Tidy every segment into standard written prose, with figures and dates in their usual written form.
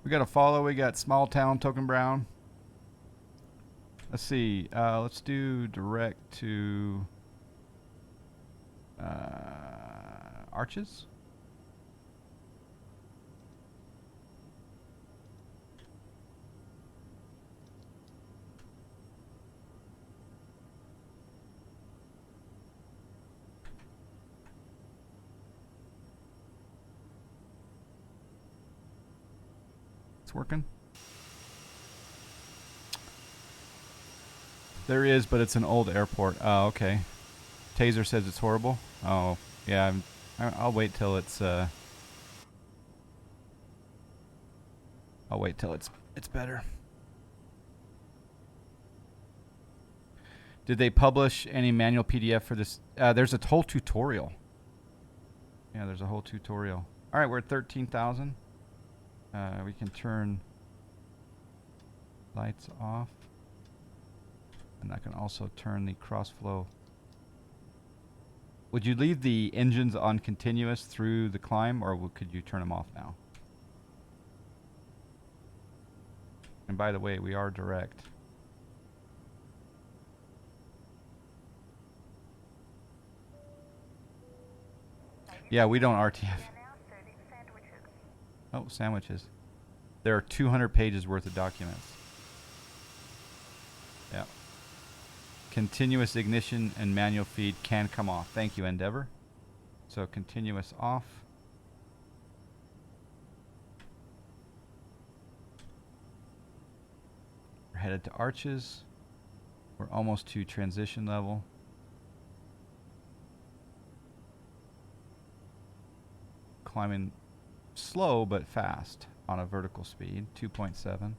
We got a follow. We got Small Town Token Brown. Let's see. Let's do direct to Arches. It's working. There is, but it's an old airport. Oh, okay. Taser says it's horrible. Oh, yeah. I'll wait till it's. I'll wait till it's better. Did they publish any manual PDF for this? There's a whole tutorial. Yeah, there's a whole tutorial. All right, we're at 13,000. We can turn lights off. And I can also turn the cross-flow. Would you leave the engines on continuous through the climb, or could you turn them off now? And by the way, we are direct. Yeah, we don't RTF. Oh, sandwiches. There are 200 pages worth of documents. Yeah. Continuous ignition and manual feed can come off. Thank you, Endeavor. So continuous off. We're headed to Arches. We're almost to transition level. Climbing slow but fast on a vertical speed, 2.7.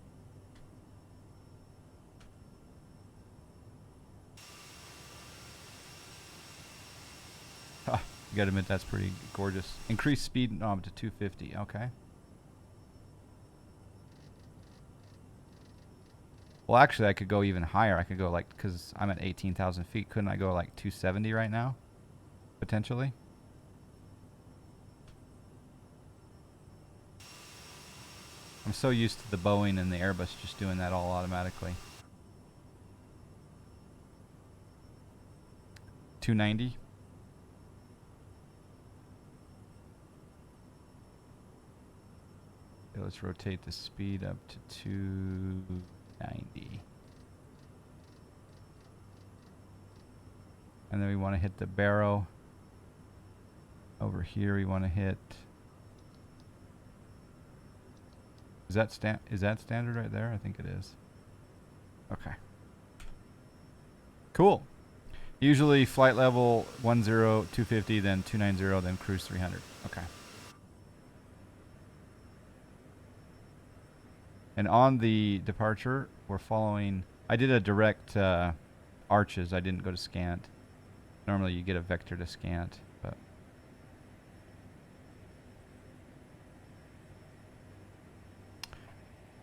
You gotta admit that's pretty gorgeous. Increase speed knob to 250. Okay. Well, actually, I could go even higher. I could go like, because I'm at 18,000 feet. Couldn't I go like 270 right now? Potentially. I'm so used to the Boeing and the Airbus just doing that all automatically. 290. Okay, let's rotate the speed up to 290. And then we want to hit the barrow. Over here we want to hit... Is that standard right there? I think it is. Okay. Cool. Usually flight level 10, 250, then 290, then cruise 300. Okay. And on the departure, we're following... I did a direct Arches. I didn't go to scant. Normally you get a vector to scant, but...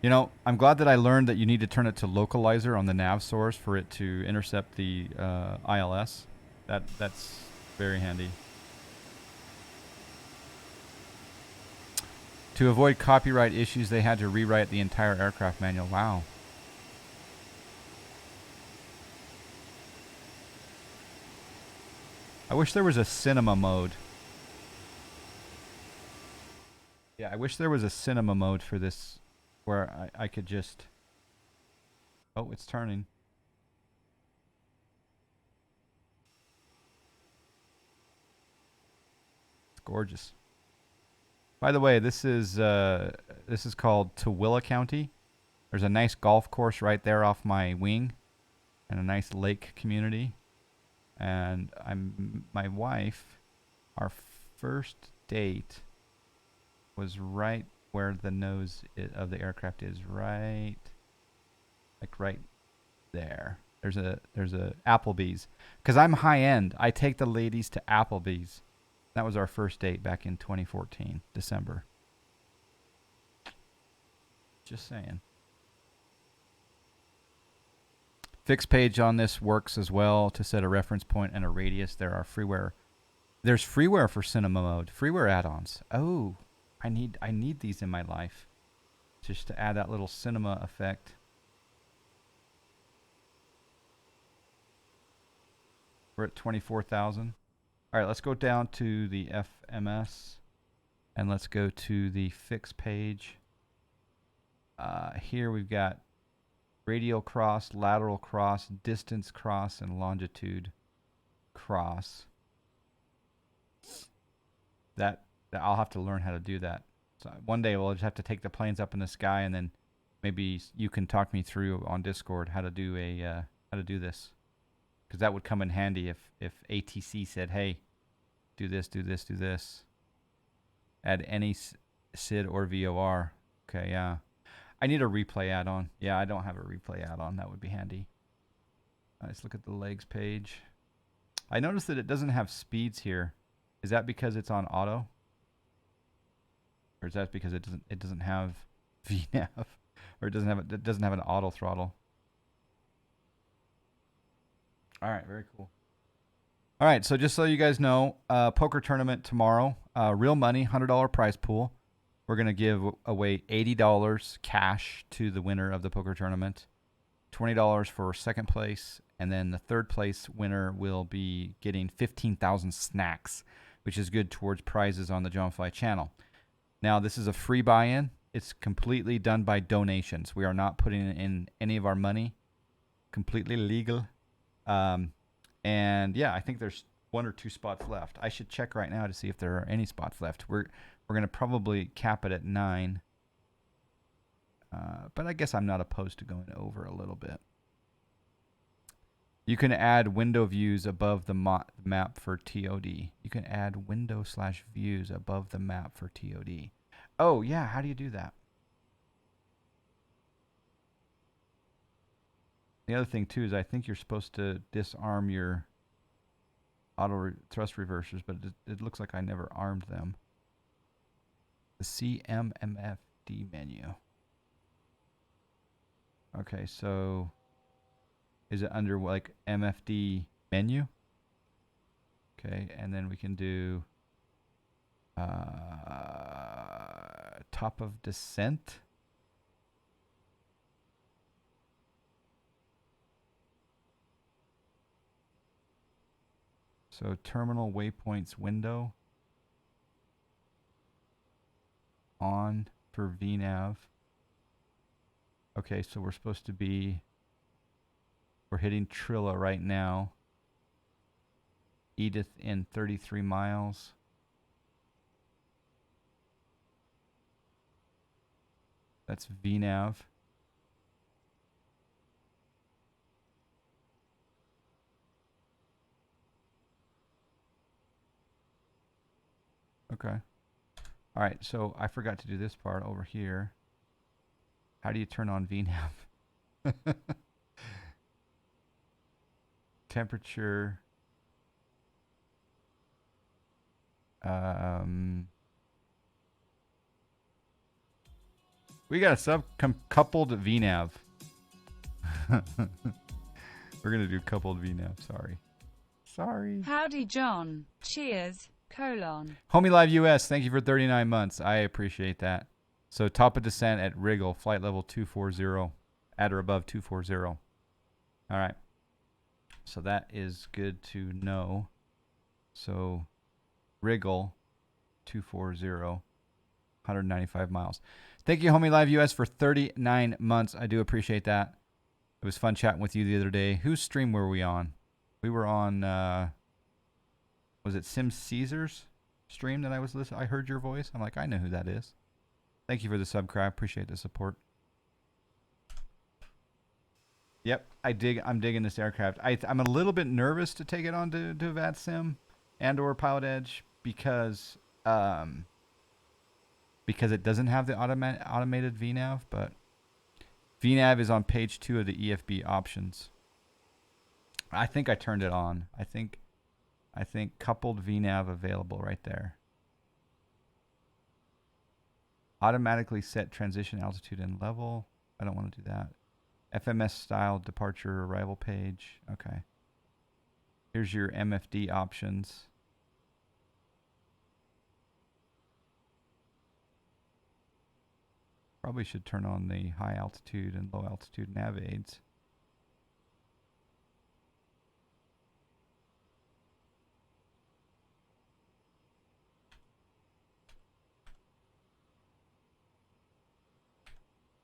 You know, I'm glad that I learned that you need to turn it to localizer on the nav source for it to intercept the ILS. That's very handy. To avoid copyright issues, they had to rewrite the entire aircraft manual. Wow. I wish there was a cinema mode. Yeah, I wish there was a cinema mode for this where I could just... Oh, it's turning. It's gorgeous. By the way, this is called Tooele County. There's a nice golf course right there off my wing, and a nice lake community. And my wife, our first date was right where the nose of the aircraft is, right there. There's a Applebee's, because I'm high end. I take the ladies to Applebee's. That was our first date back in 2014, December. Just saying. Fixed page on this works as well to set a reference point and a radius. There are freeware. There's freeware for cinema mode. Freeware add-ons. Oh, I need these in my life. just to add that little cinema effect. We're at 24,000. All right, let's go down to the FMS and let's go to the fix page. Here we've got radial cross, lateral cross, distance cross, and longitude cross. That I'll have to learn how to do that. So one day we'll just have to take the planes up in the sky, and then maybe you can talk me through on Discord how to do this, because that would come in handy if ATC said, "Hey, do this, do this, do this." Add any SID or VOR. Okay, yeah. I need a replay add-on. Yeah, I don't have a replay add-on. That would be handy. Let's look at the legs page. I noticed that it doesn't have speeds here. Is that because it's on auto? Or is that because it doesn't have VNAV? Or it doesn't have an auto throttle? All right, very cool. All right, so just so you guys know, poker tournament tomorrow. Real money, $100 prize pool. We're going to give away $80 cash to the winner of the poker tournament, $20 for second place, and then the third place winner will be getting 15,000 snacks, which is good towards prizes on the John Fly channel. Now, this is a free buy-in. It's completely done by donations. We are not putting in any of our money. Completely legal. And yeah, I think there's 1 or 2 spots left. I should check right now to see if there are any spots left. We're going to probably cap it at 9. But I guess I'm not opposed to going over a little bit. You can add window views above the map for TOD. You can add window/views above the map for TOD. Oh, yeah. How do you do that? The other thing, too, is I think you're supposed to disarm your auto thrust reversers, but it looks like I never armed them. The CMMFD menu. Okay, so is it under like MFD menu? Okay, and then we can do top of descent. So terminal waypoints window on for VNAV. Okay, so we're supposed to be, we're hitting Trilla right now. Edith in 33 miles. That's VNAV. Okay. All right, so I forgot to do this part over here. How do you turn on VNAV? Temperature. We got a sub-coupled VNAV. We're going to do coupled VNAV. Sorry. Howdy, John. Cheers. : Homie Live US, thank you for 39 months. I appreciate that. So top of descent at Wriggle, flight level 240, at or above 240. All right. So that is good to know. So Wriggle 240, 195 miles. Thank you, Homie Live US, for 39 months. I do appreciate that. It was fun chatting with you the other day. Whose stream were we on? We were on, was it Sim Caesar's stream that I was listening? I heard your voice. I'm like, I know who that is. Thank you for the subscribe. Appreciate the support. Yep, I'm digging this aircraft. I'm a little bit nervous to take it on to VATSIM and or Pilot Edge because it doesn't have the automated VNAV, but VNAV is on page 2 of the EFB options. I think I turned it on. I think coupled VNAV available right there. Automatically set transition altitude and level. I don't want to do that. FMS style departure arrival page. Okay. Here's your MFD options. Probably should turn on the high altitude and low altitude nav aids.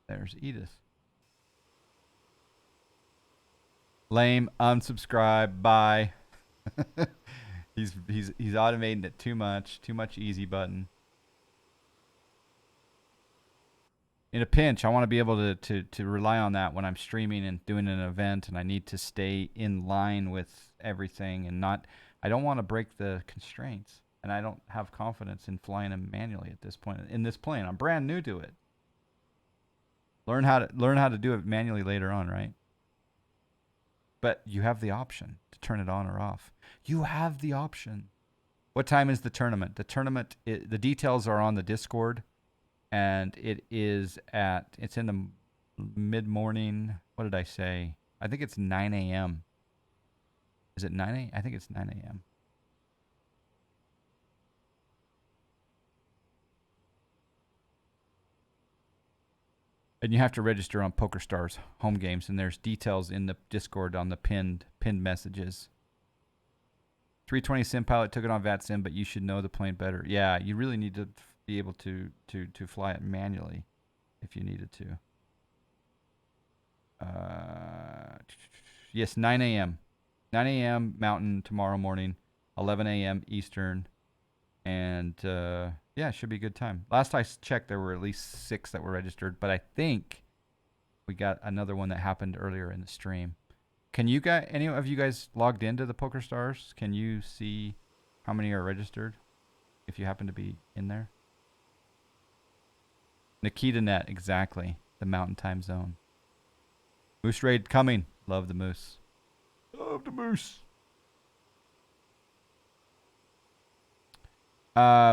There's Edith. Lame. Unsubscribe. Bye. he's automating it too much. Too much easy button. In a pinch, I want to be able to rely on that when I'm streaming and doing an event, and I need to stay in line with everything and not. I don't want to break the constraints, and I don't have confidence in flying them manually at this point in this plane. I'm brand new to it. Learn how to do it manually later on, right? But you have the option to turn it on or off. You have the option. What time is the tournament? The tournament, the details are on the Discord, and it's in the mid-morning. What did I say? I think it's 9 a.m. Is it 9 a.m.? I think it's 9 a.m. And you have to register on PokerStars home games, and there's details in the Discord on the pinned messages. 320 Sim Pilot took it on VATSIM, but you should know the plane better. Yeah, you really need to be able to fly it manually if you needed to. Yes, 9 a.m. 9 a.m. Mountain tomorrow morning, 11 a.m. Eastern, and yeah, it should be a good time. Last I checked, there were at least 6 that were registered, but I think we got another one that happened earlier in the stream. Can you guys, any of you guys logged into the PokerStars? Can you see how many are registered if you happen to be in there? Nikita Net, exactly. The Mountain Time Zone. Moose Raid coming. Love the moose. Love the moose.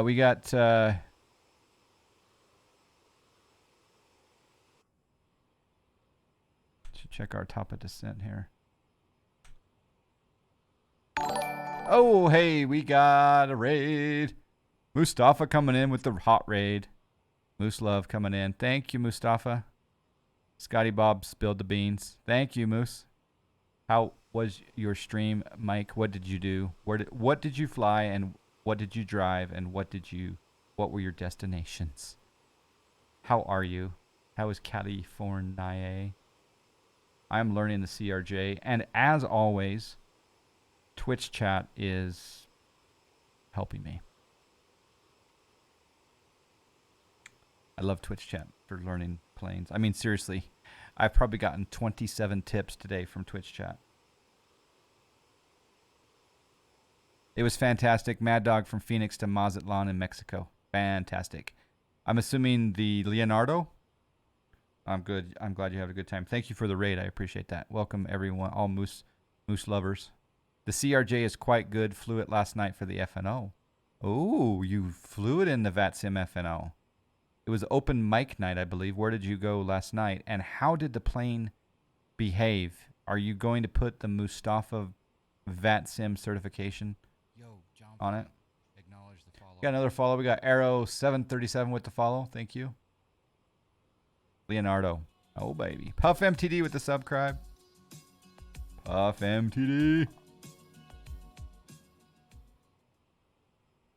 We got should check our top of descent here. Oh, hey, we got a raid. Mustafa coming in with the hot raid. Moose Love coming in. Thank you, Mustafa. Scotty Bob spilled the beans. Thank you, Moose. How was your stream, Mike? What did you do? What did you fly, and what did you drive, and what were your destinations? How are you? How is California? I'm learning the CRJ, and as always, Twitch chat is helping me. I love Twitch chat for learning planes. I mean, seriously, I've probably gotten 27 tips today from Twitch chat. It was fantastic. Mad Dog from Phoenix to Mazatlan in Mexico. Fantastic. I'm assuming the Leonardo? I'm good. I'm glad you had a good time. Thank you for the raid. I appreciate that. Welcome, everyone, all moose lovers. The CRJ is quite good. Flew it last night for the FNO. Oh, you flew it in the VATSIM FNO. It was open mic night, I believe. Where did you go last night? And how did the plane behave? Are you going to put the Mustafa VATSIM certification on it? Acknowledge the follow. Got another follow. We got Aero737 with the follow. Thank you. Leonardo. Oh, baby. Puff MTD with the subscribe. Puff MTD.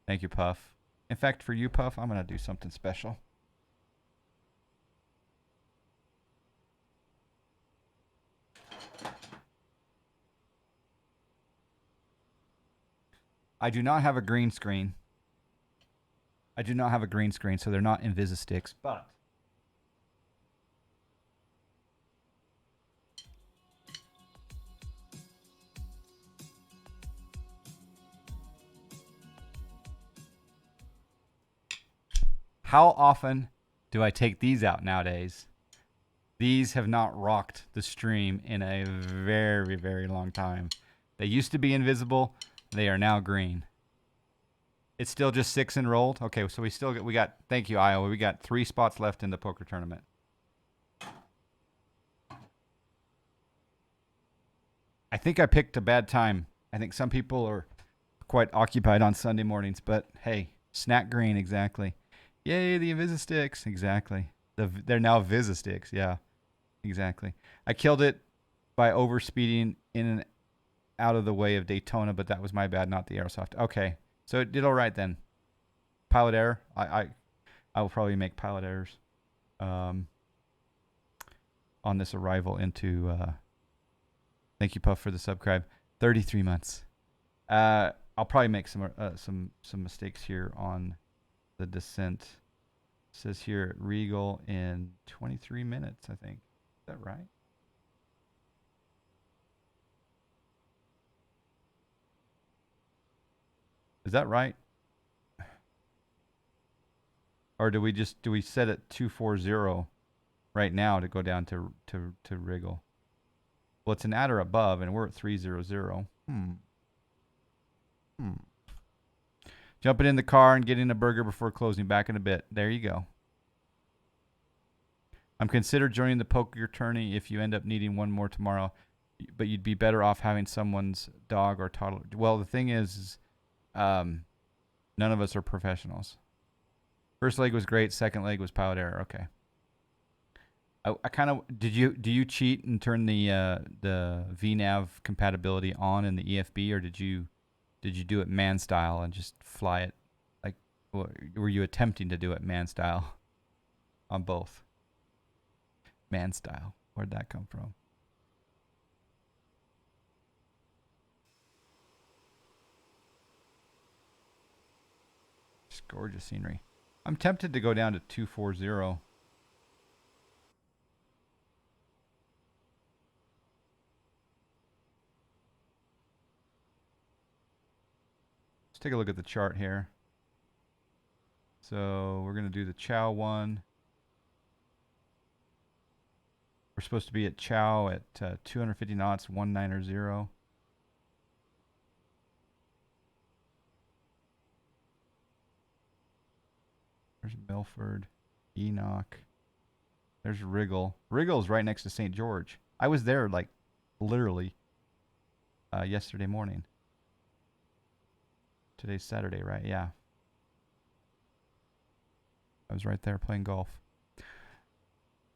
Thank you, Puff. In fact, for you, Puff, I'm going to do something special. I do not have a green screen. I do not have a green screen, so they're not Invisisticks, but how often do I take these out nowadays? These have not rocked the stream in a very, very long time. They used to be invisible. They are now green. It's still just 6 enrolled. Okay, so we got. Thank you, Iowa. We got 3 spots left in the poker tournament. I think I picked a bad time. I think some people are quite occupied on Sunday mornings, but hey, snack green, exactly. Yay, the Invisisticks, exactly. They're now Visisticks. Yeah, exactly. I killed it by overspeeding in and out of the way of Daytona, but that was my bad, not the Aerosoft. Okay, so it did all right then. Pilot error. I will probably make pilot errors on this arrival into. Thank you, Puff, for the subscribe. 33 months. I'll probably make some mistakes here on the descent. It says here at Regal in 23 minutes, I think. Is that right? Is that right? Or do we set it 240 right now to go down to Regal? Well, it's an adder above, and we're at 300. Jumping in the car and getting a burger before closing. Back in a bit. There you go. I'm considered joining the poker tourney if you end up needing one more tomorrow, but you'd be better off having someone's dog or toddler. Well, the thing is none of us are professionals. First leg was great. Second leg was pilot error. Okay. I kind of do you cheat and turn the VNav compatibility on in the EFB, or did you do it man style and just fly it? Like, were you attempting to do it man style on both? Man style. Where'd that come from? Just gorgeous scenery. I'm tempted to go down to 240. Let's take a look at the chart here. So we're going to do the Chow one. We're supposed to be at Chow at 250 knots, 190. There's Milford, Enoch. There's Wriggle. Wriggle's right next to St. George. I was there like literally yesterday morning. Today's Saturday, right? Yeah. I was right there playing golf.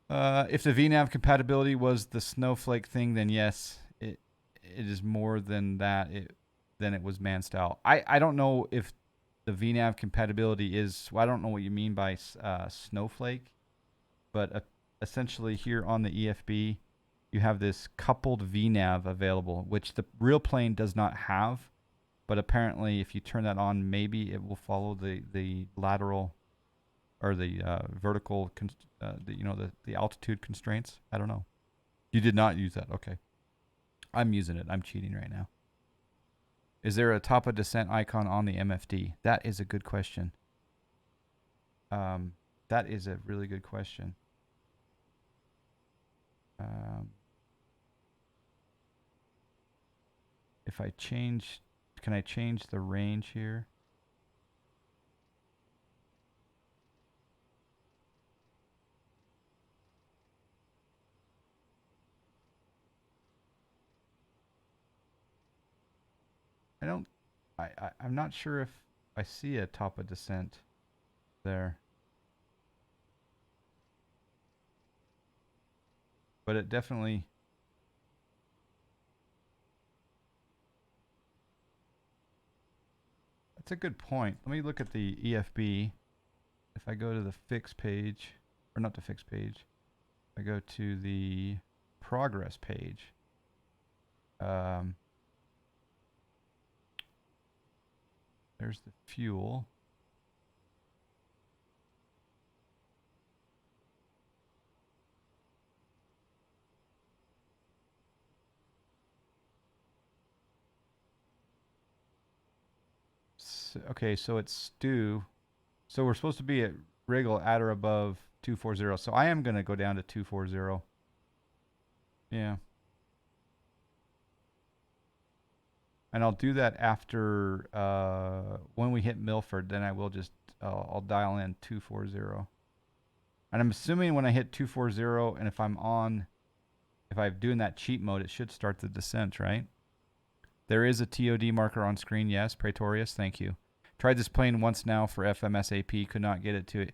If the VNav compatibility was the snowflake thing, then yes, it is more than that. Then it was man style. I don't know if the VNav compatibility is. Well, I don't know what you mean by snowflake, but essentially here on the EFB, you have this coupled VNav available, which the real plane does not have. But apparently, if you turn that on, maybe it will follow the lateral or the vertical, the altitude constraints. I don't know. You did not use that. Okay. I'm using it. I'm cheating right now. Is there a top of descent icon on the MFD? That is a good question. That is a really good question. If I change, can I change the range here? I'm not sure if I see a top of descent there. But it definitely... That's a good point. Let me look at the EFB. If I go to the fix page, or not the fix page, I go to the progress page. There's the fuel. Okay, so it's due. So we're supposed to be at Wriggle at or above 240. So I am going to go down to 240. Yeah. And I'll do that after when we hit Milford. Then I will just I'll dial in 240. And I'm assuming when I hit 240, and if I'm doing that cheat mode, it should start the descent, right? There is a TOD marker on screen. Yes, Praetorius. Thank you. Tried this plane once now for FMSAP. Could not get it to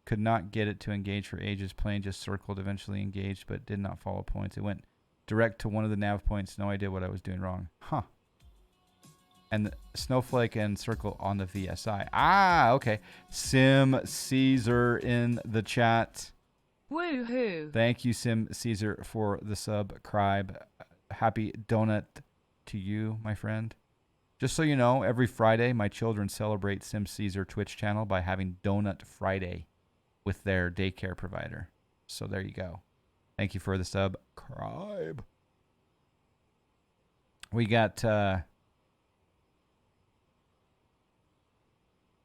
Could not get it to engage for ages. Plane just circled, eventually engaged, but did not follow points. It went direct to one of the nav points. No idea what I was doing wrong. Huh. And the snowflake and circle on the VSI. Ah, okay. Sim Caesar in the chat. Woohoo. Thank you, Sim Caesar, for the subscribe. Happy donut to you, my friend. Just so you know, every Friday, my children celebrate Sim Caesar Twitch channel by having Donut Friday with their daycare provider. So there you go. Thank you for the subscribe. We got...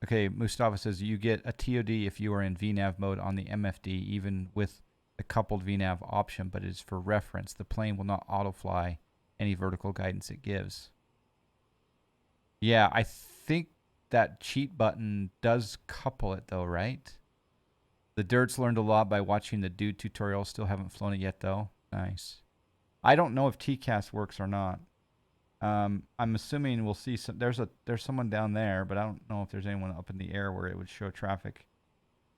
okay, Mustafa says you get a TOD if you are in VNAV mode on the MFD, even with the coupled VNAV option, but it is for reference. The plane will not autofly any vertical guidance it gives. Yeah, I think that cheat button does couple it though, right? The Dirts learned a lot by watching the Dude tutorial. Still haven't flown it yet though. Nice. I don't know if TCAS works or not. I'm assuming we'll see some. There's someone down there, but I don't know if there's anyone up in the air where it would show traffic.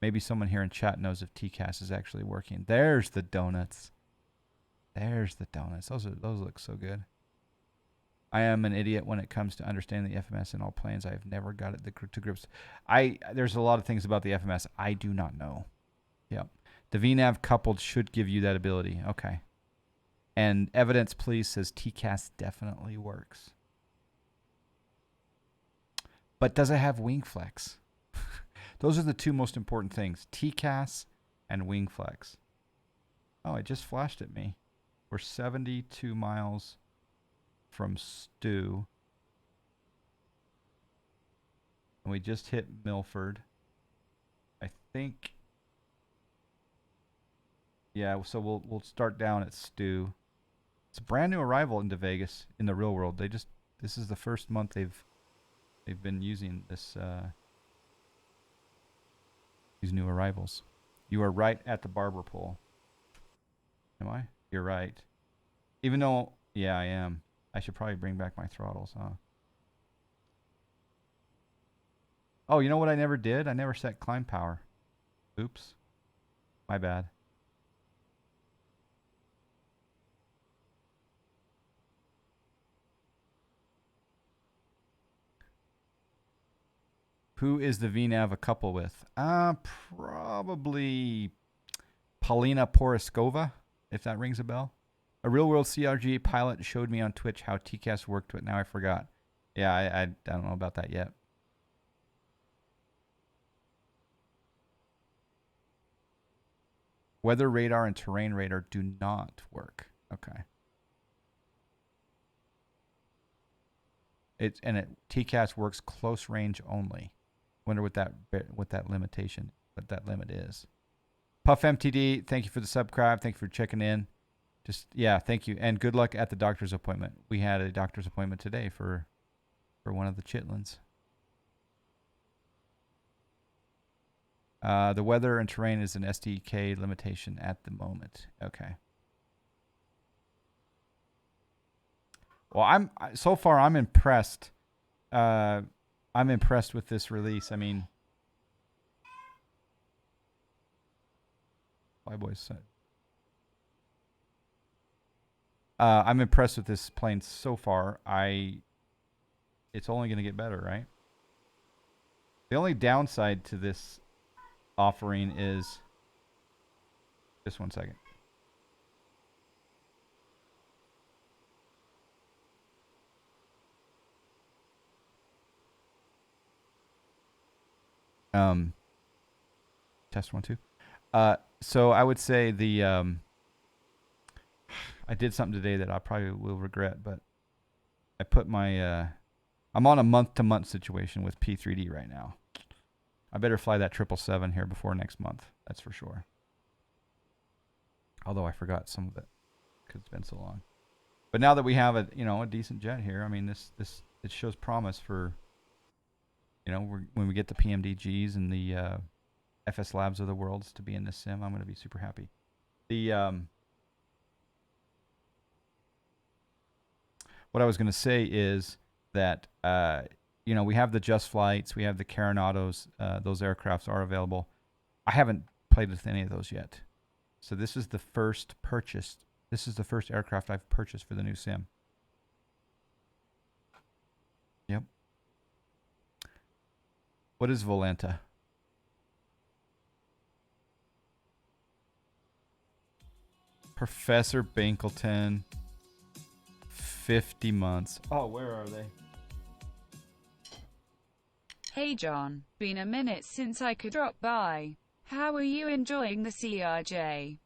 Maybe someone here in chat knows if TCAS is actually working. There's the donuts. There's the donuts. Those look so good. I am an idiot when it comes to understanding the FMS in all planes. I have never got it to grips. There's a lot of things about the FMS I do not know. Yep. The VNAV coupled should give you that ability. Okay. And Evidence Please says TCAS definitely works. But does it have wing flex? Those are the two most important things. TCAS and wing flex. Oh, it just flashed at me. We're 72 miles from Stu. And we just hit Milford. I think... yeah, so we'll start down at Stu. It's a brand new arrival into Vegas in the real world. This is the first month they've been using this these new arrivals. You are right at the barber pole. Am I? You're right. Even though, yeah, I am. I should probably bring back my throttles, huh? Oh, you know what I never did? I never set climb power. Oops. My bad. Who is the VNAV a couple with? Probably Paulina Poroskova, if that rings a bell. A real-world CRJ pilot showed me on Twitch how TCAS worked, but now I forgot. Yeah, I don't know about that yet. Weather radar and terrain radar do not work. Okay. TCAS works close range only. Wonder what that limit is. Puff MTD, thank you for the subscribe. Thank you for checking in. Yeah, thank you. And good luck at the doctor's appointment. We had a doctor's appointment today for one of the chitlins. The weather and terrain is an SDK limitation at the moment. Okay. Well, so far I'm impressed. I'm impressed with this release. I mean, Flyboys said. I'm impressed with this plane so far. It's only going to get better, right? The only downside to this offering is... just 1 second. Test 1 2. So I would say I did something today that I probably will regret, but I put my I'm on a month-to-month situation with P3D right now. I better fly that 777 here before next month. That's for sure. Although I forgot some of it because it's been so long. But now that we have a decent jet here, I mean it shows promise for when we get the PMDGs and the FS Labs of the worlds to be in this sim. I'm going to be super happy. What I was going to say is that we have the Just Flights, we have the Carenados. Those aircrafts are available. I haven't played with any of those yet. So this is the first purchase. This is the first aircraft I've purchased for the new sim. Yep. What is Volanta? Professor Binkleton. 50 months. Oh, where are they? Hey John, been a minute since I could drop by. How are you enjoying the CRJ?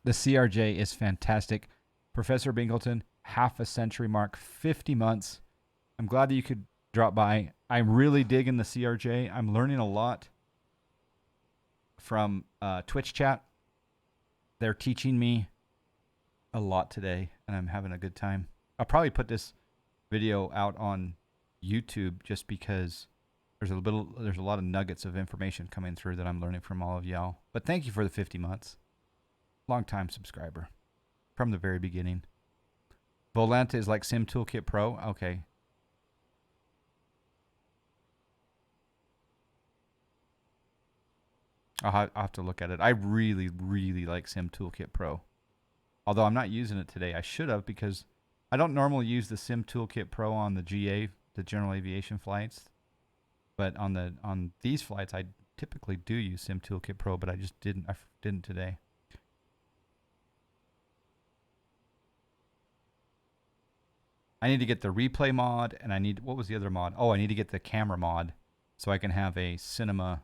The CRJ is fantastic. Professor Binkleton, half a century mark, 50 months. I'm glad that you could drop by. I'm really digging the CRJ. I'm learning a lot from Twitch chat. They're teaching me a lot today, and I'm having a good time. I'll probably put this video out on YouTube just because there's a lot of nuggets of information coming through that I'm learning from all of y'all. But thank you for the 50 months. Long time subscriber from the very beginning. Volanta is like Sim Toolkit Pro. Okay. I'll have to look at it. I really, really like Sim Toolkit Pro. Although I'm not using it today. I should have, because I don't normally use the Sim Toolkit Pro on the GA, the general aviation flights. But on these flights, I typically do use Sim Toolkit Pro, but I just didn't. I didn't today. I need to get the replay mod, and what was the other mod? Oh, I need to get the camera mod, so I can have a cinema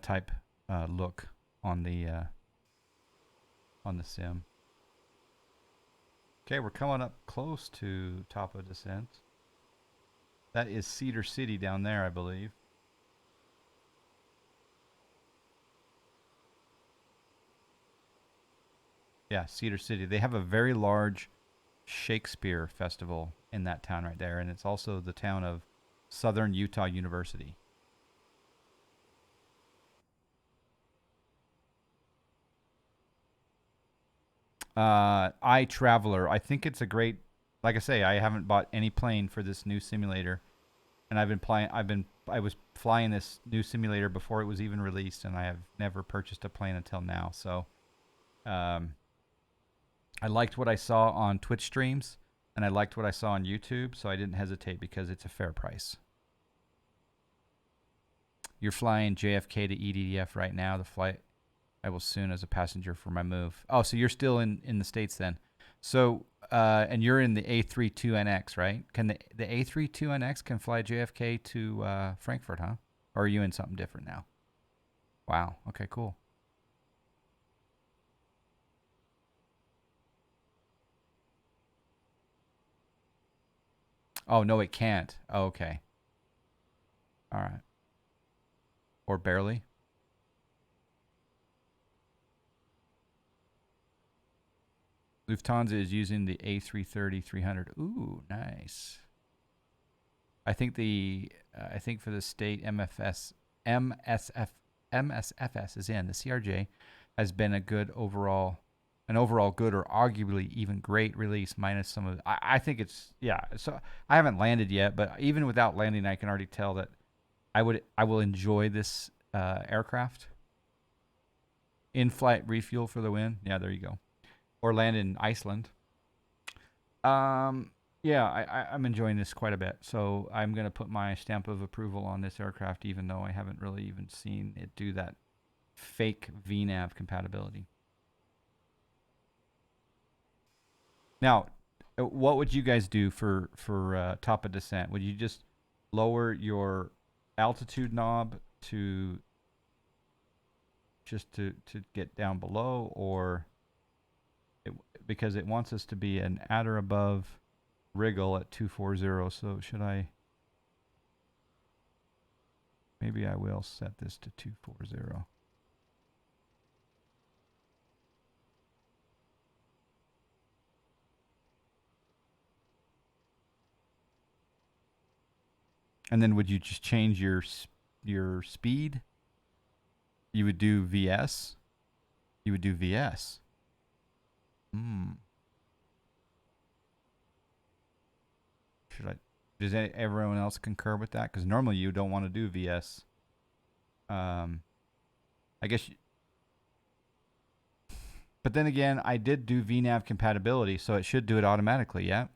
type look on the sim. Okay, we're coming up close to top of descent. That is Cedar City down there, I believe. Yeah, Cedar City. They have a very large Shakespeare festival in that town right there, and it's also the town of Southern Utah University. iTraveler. I think it's a great. Like I say, I haven't bought any plane for this new simulator, and I was flying this new simulator before it was even released, and I have never purchased a plane until now. So, I liked what I saw on Twitch streams, and I liked what I saw on YouTube, so I didn't hesitate because it's a fair price. You're flying JFK to EDF right now. The flight I will soon as a passenger for my move. Oh, so you're still in the States then. So, and you're in the A32NX, right? Can the A32NX can fly JFK to Frankfurt, huh? Or are you in something different now? Wow. Okay, cool. Oh, no, it can't. Oh, okay. All right. Or barely. Lufthansa is using the A330-300. Ooh, nice. I think for the state MSFS is in. The CRJ has been an overall good or arguably even great release minus some of. I think it's yeah. So I haven't landed yet, but even without landing, I can already tell that I will enjoy this aircraft. In-flight refuel for the win. Yeah, there you go. Or land in Iceland. Yeah, I'm enjoying this quite a bit. So I'm going to put my stamp of approval on this aircraft, even though I haven't really even seen it do that fake VNAV compatibility. Now, what would you guys do for top of descent? Would you just lower your altitude knob to get down below, or because it wants us to be an at or above wriggle at 240? So should I? Maybe I will set this to 240. And then would you just change your speed? You would do VS. You would do VS. Hmm. Should I? Does everyone else concur with that? Because normally you don't want to do VS. I guess. But then again, I did do VNAV compatibility, so it should do it automatically, yeah?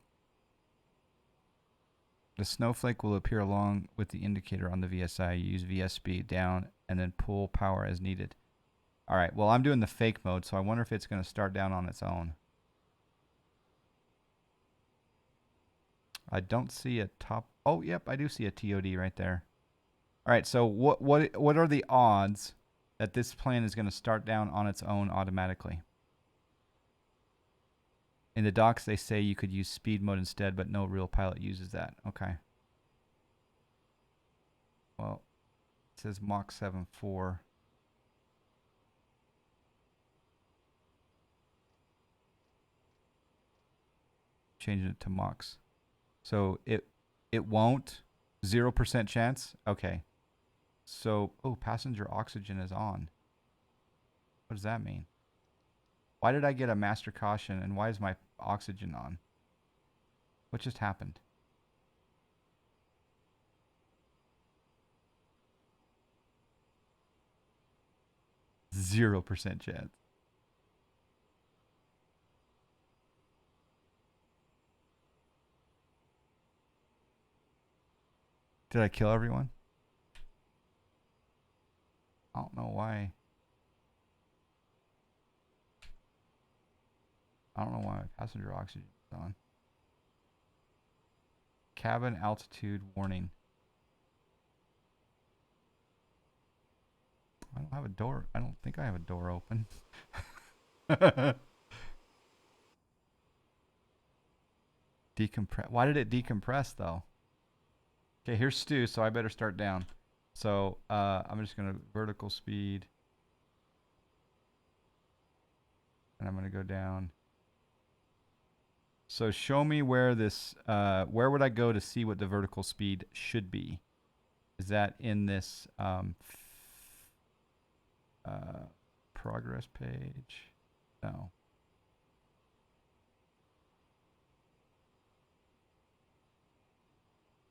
The snowflake will appear along with the indicator on the VSI. You use VS speed down and then pull power as needed. All right, well, I'm doing the fake mode, so I wonder if it's going to start down on its own. I don't see a top. Oh, yep, I do see a TOD right there. All right, so what are the odds that this plane is going to start down on its own automatically? In the docs, they say you could use speed mode instead, but no real pilot uses that. Okay. Well, it says Mach 7.4. Changing it to Machs. So it won't. 0% chance. Okay. So, oh, passenger oxygen is on. What does that mean? Why did I get a master caution and why is my oxygen on? What just happened? Zero percent chance. Did I kill everyone? I don't know why. I don't know why my passenger oxygen is on. Cabin altitude warning. I don't have a door. I don't think I have a door open. Decompress. Why did it decompress though? Okay, here's Stu, so I better start down. So I'm just gonna vertical speed, and I'm gonna go down. So show me where this. Where would I go to see what the vertical speed should be? Is that in this progress page? No.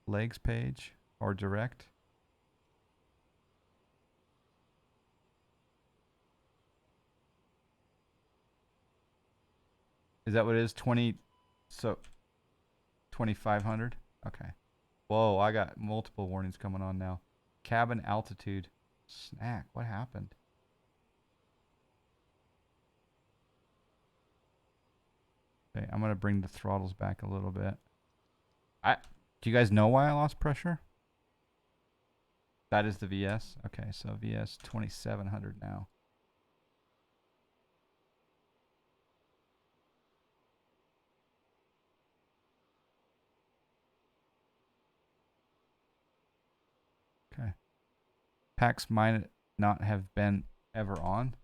Legs page or direct? Is that what it is? 20, so 2500? Okay. Whoa, I got multiple warnings coming on now. Cabin altitude. Snack, what happened? Okay, I'm going to bring the throttles back a little bit. Do you guys know why I lost pressure? That is the VS. Okay, so VS 2700 now. Okay. Packs might not have been ever on.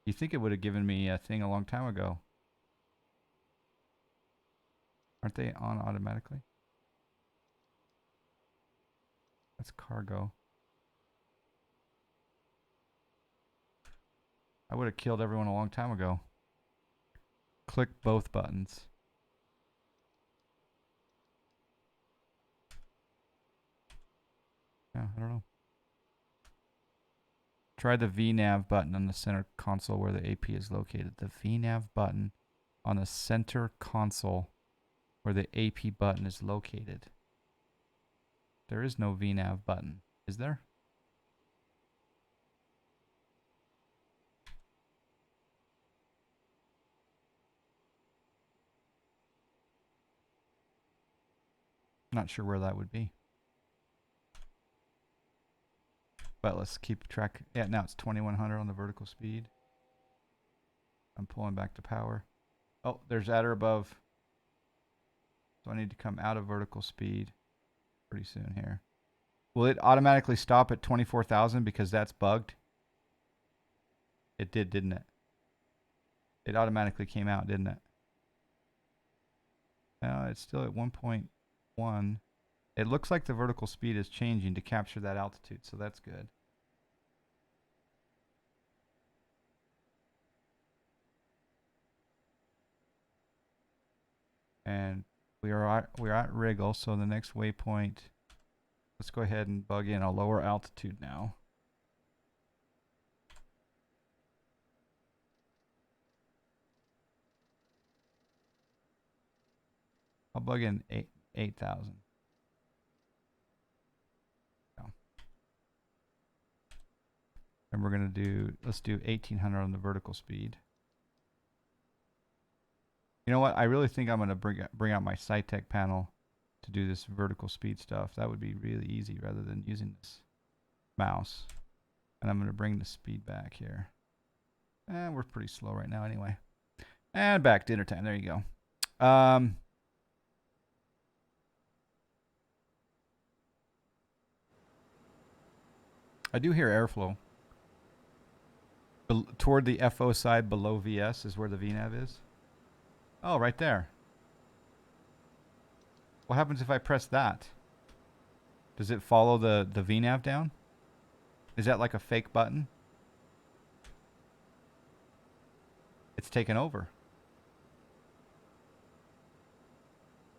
You think it would have given me a thing a long time ago? Aren't they on automatically? That's cargo. I would have killed everyone a long time ago. Click both buttons. Yeah, I don't know. Try the VNAV button on the center console where the AP is located. The VNAV button on the center console where the AP button is located. There is no VNAV button, is there? Not sure where that would be. But let's keep track. Yeah, now it's 2100 on the vertical speed. I'm pulling back to power. Oh, there's adder above. So I need to come out of vertical speed pretty soon here. Will it automatically stop at 24,000 because that's bugged? It did, didn't it? It automatically came out, didn't it? No, it's still at 1.1. It looks like the vertical speed is changing to capture that altitude, so that's good. And we are at Wriggle, so the next waypoint, let's go ahead and bug in a lower altitude now. I'll plug in 8,000. And we're going to do, let's do 1800 on the vertical speed. You know what? I really think I'm going to bring out my SciTech panel to do this vertical speed stuff. That would be really easy rather than using this mouse. And I'm going to bring the speed back here. And we're pretty slow right now anyway. And back, dinner time. There you go. I do hear airflow. Toward the FO side below VS is where the VNAV is. Oh, right there. What happens if I press that? Does it follow the VNAV down? Is that like a fake button? It's taken over.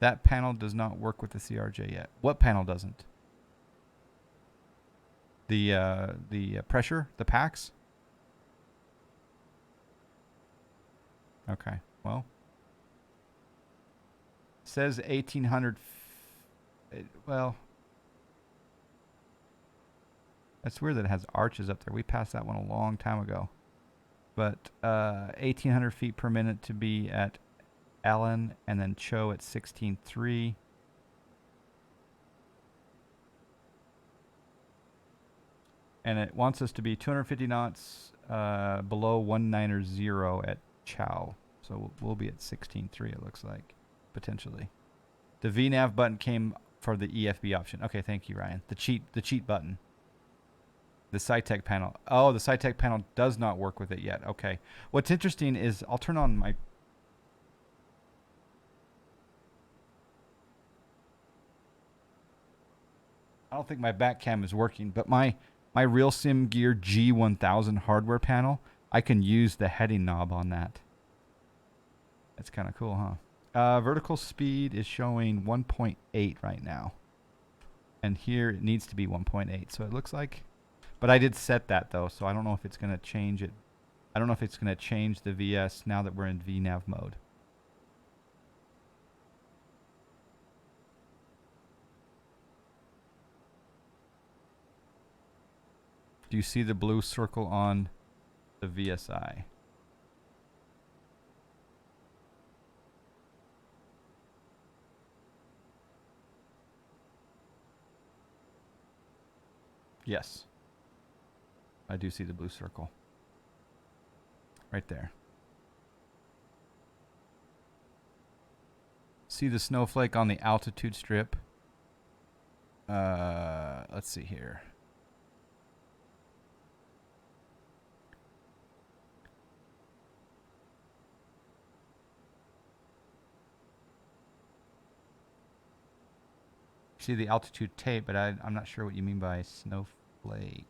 That panel does not work with the CRJ yet. What panel doesn't? The pressure, the packs? Okay, well. It says 1800. Well, that's weird that it has arches up there. We passed that one a long time ago. But 1800 feet per minute to be at Allen, and then Cho at 16.3. And it wants us to be 250 knots below 190 at Chow. So we'll be at 16.3, it looks like, potentially. The VNAV button came for the EFB option. Okay, thank you, Ryan. The cheat button. The SciTech panel. Oh, the SciTech panel does not work with it yet. Okay. What's interesting is I'll turn on my... I don't think my back cam is working, but my RealSim Gear G1000 hardware panel, I can use the heading knob on that. That's kind of cool, huh? Vertical speed is showing 1.8 right now. And here it needs to be 1.8. So it looks like... But I did set that, though, so I don't know if it's going to change it. I don't know if it's going to change the VS now that we're in VNAV mode. Do you see the blue circle on the VSI? Yes. I do see the blue circle. Right there. See the snowflake on the altitude strip? Let's see here. See the altitude tape, but I'm not sure what you mean by snowflake.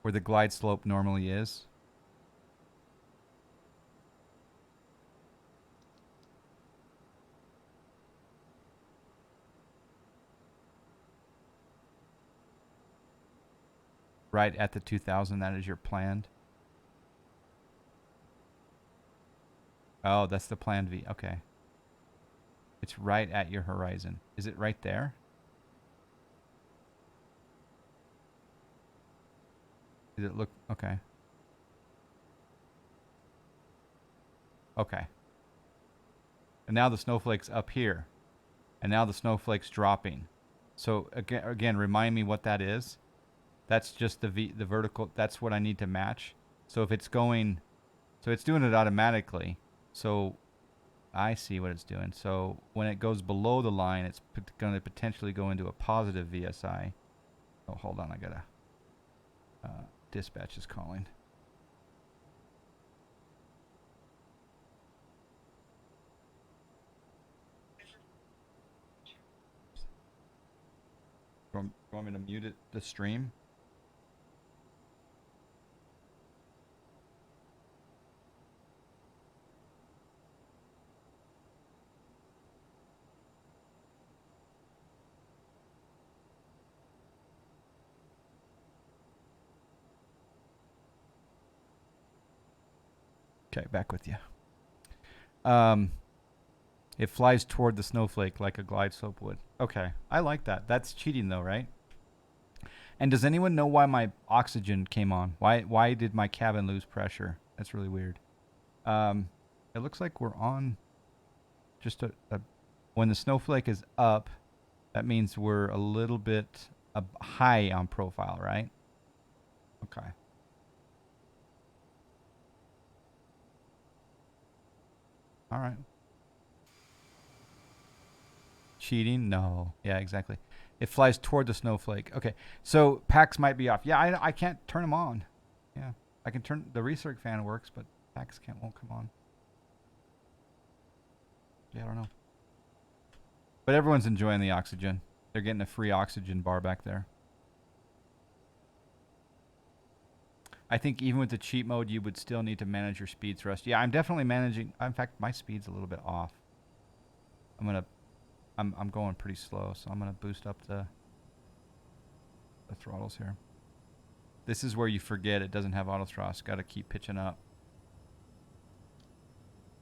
Where the glide slope normally is. Right at the 2000, that is your planned. Oh, that's the planned V. Okay. It's right at your horizon. Is it right there? Does it look... Okay. Okay. And now the snowflake's up here. And now the snowflake's dropping. So again, remind me what that is. That's just the vertical. That's what I need to match. So if it's going... So it's doing it automatically. So I see what it's doing. So when it goes below the line, it's going to potentially go into a positive VSI. Oh, hold on. I got to... dispatch is calling. You want me to mute the stream? Okay, back with you. It flies toward the snowflake like a glide slope would. Okay, I like that. That's cheating though, right? And does anyone know why my oxygen came on? Why did my cabin lose pressure? That's really weird. It looks like we're on just a when the snowflake is up, that means we're a little bit high on profile, right? Okay. All right. Cheating? No. Yeah, exactly. It flies toward the snowflake. Okay. So packs might be off. Yeah, I can't turn them on. Yeah. I can turn the recirc fan works, but packs won't come on. Yeah, I don't know. But everyone's enjoying the oxygen. They're getting a free oxygen bar back there. I think even with the cheat mode, you would still need to manage your speed thrust. Yeah, I'm definitely managing. In fact, my speed's a little bit off. I'm going pretty slow, so I'm gonna boost up the throttles here. This is where you forget it doesn't have auto thrust. Got to keep pitching up.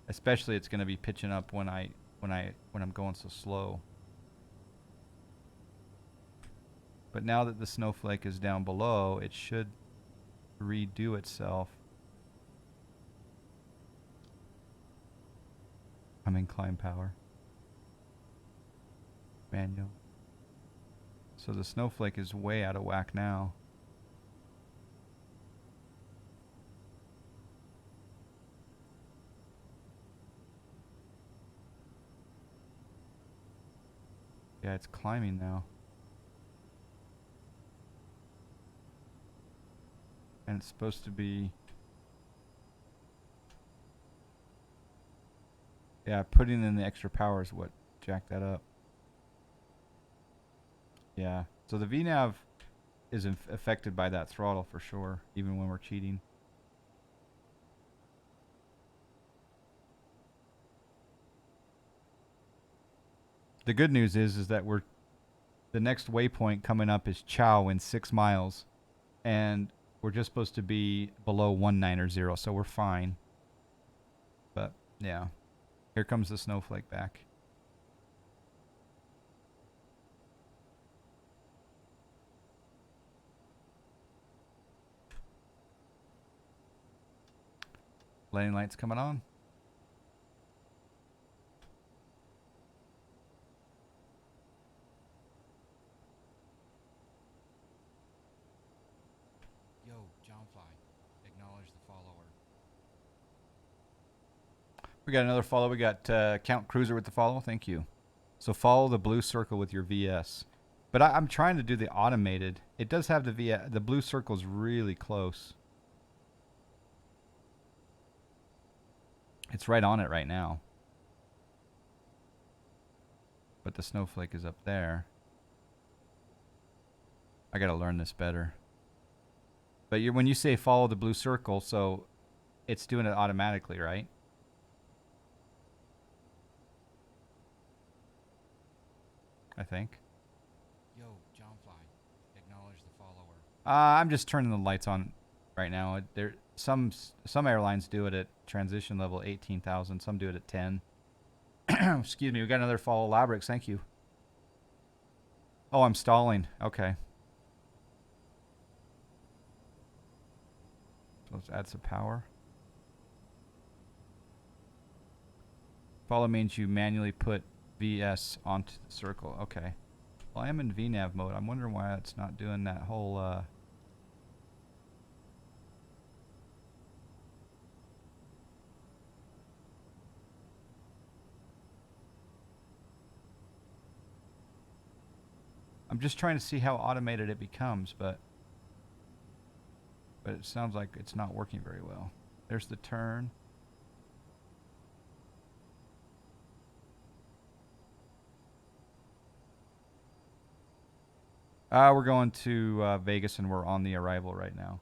Especially, it's gonna be pitching up when I'm going so slow. But now that the snowflake is down below, it should redo itself. I'm in climb power. Manual. So the snowflake is way out of whack now. Yeah, it's climbing now. And it's supposed to be... Yeah, putting in the extra power is what jacked that up. Yeah. So the VNAV is affected by that throttle for sure, even when we're cheating. The good news is that the next waypoint coming up is Chow in 6 miles, and we're just supposed to be below 1900, so we're fine. But yeah, here comes the snowflake back. Landing lights coming on. Yo, Johnfly, acknowledge the follower. We got another follow. We got Count Cruiser with the follow. Thank you. So follow the blue circle with your VS. But I'm trying to do the automated. It does have the VS. The blue circle's really close. It's right on it right now. But the snowflake is up there. I gotta learn this better. But when you say follow the blue circle, so it's doing it automatically, right? I think. Yo, Johnfly, acknowledge the follower. I'm just turning the lights on right now. Some airlines do it at transition level 18,000. Some do it at 10. Excuse me. We got another follow. Labrix, thank you. Oh, I'm stalling. Okay. So let's add some power. Follow means you manually put VS onto the circle. Okay. Well, I am in VNAV mode. I'm wondering why it's not doing that whole... I'm just trying to see how automated it becomes, but it sounds like it's not working very well. There's the turn. We're going to Vegas, and we're on the arrival right now.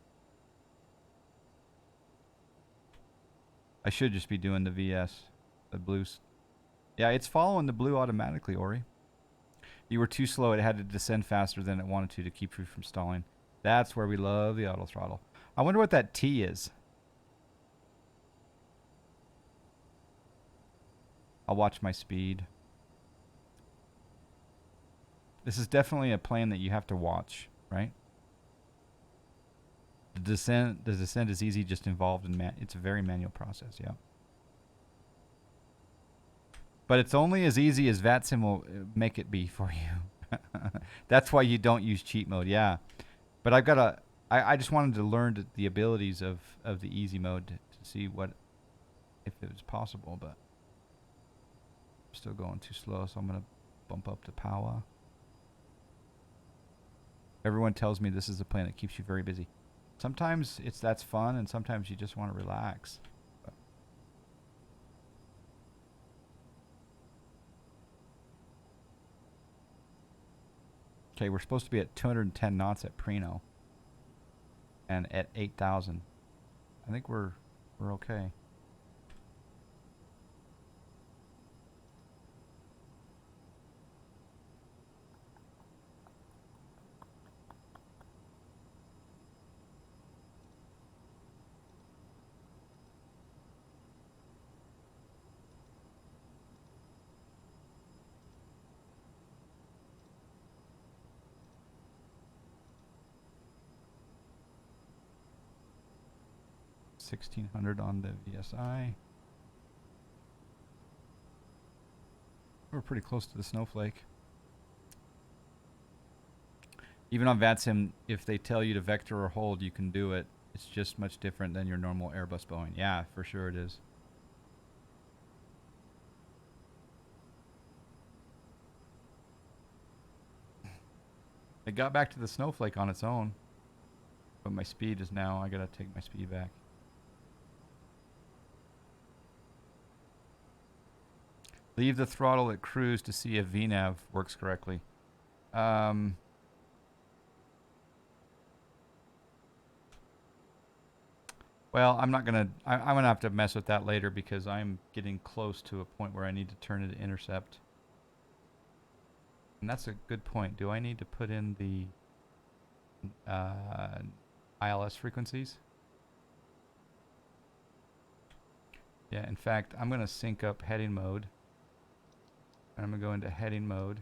I should just be doing the VS, the blues. Yeah, it's following the blue automatically, Ori. You were too slow. It had to descend faster than it wanted to keep you from stalling. That's where we love the auto throttle. I wonder what that T is. I'll watch my speed. This is definitely a plane that you have to watch, right? The descent is easy, just involved in it's a very manual process, yeah. But it's only as easy as VATSIM will make it be for you. That's why you don't use cheat mode, yeah. But I just wanted to learn the abilities of the easy mode to see if it was possible, but I'm still going too slow, so I'm going to bump up to power. Everyone tells me this is a plane that keeps you very busy. Sometimes that's fun, and sometimes you just want to relax. But okay, we're supposed to be at 210 knots at Preno, and at 8,000. I think we're okay. $1,600 on the VSI. We're pretty close to the snowflake. Even on VATSIM, if they tell you to vector or hold, you can do it. It's just much different than your normal Airbus Boeing. Yeah, for sure it is. It got back to the snowflake on its own. But my speed is now, I gotta take my speed back. Leave the throttle at cruise to see if VNAV works correctly. Well, I'm not gonna, I'm gonna have to mess with that later because I'm getting close to a point where I need to turn it to intercept. And that's a good point. Do I need to put in the ILS frequencies? Yeah, in fact, I'm gonna sync up heading mode. And I'm gonna go into heading mode.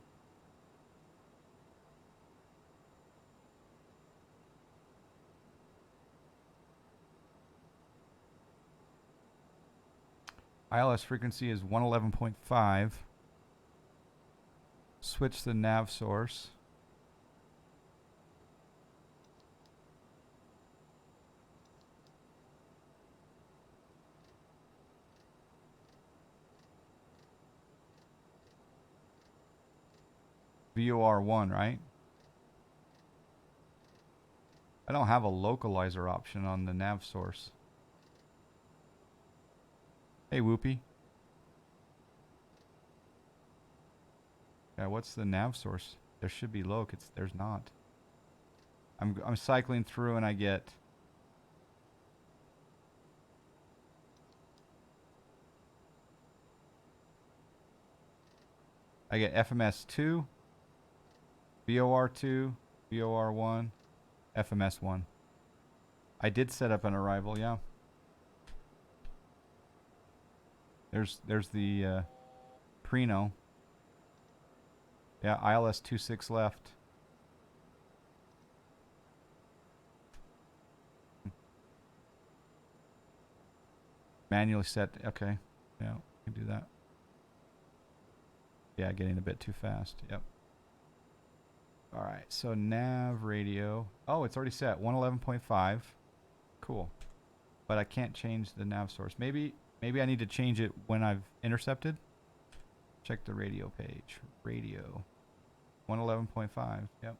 ILS frequency is 111.5. Switch the nav source. VOR1, right? I don't have a localizer option on the nav source. Hey, Whoopie. Yeah, what's the nav source? There should be loc. There's not. I'm cycling through and I get FMS2, VOR2, VOR1, FMS1. I did set up an arrival, yeah. There's the Preno. Yeah, ILS 26 left. Manually set. Okay. Yeah, we can do that. Yeah, getting a bit too fast. Yep. All right. So nav radio. Oh, it's already set. 111.5. Cool. But I can't change the nav source. Maybe I need to change it when I've intercepted. Check the radio page. Radio. 111.5. Yep.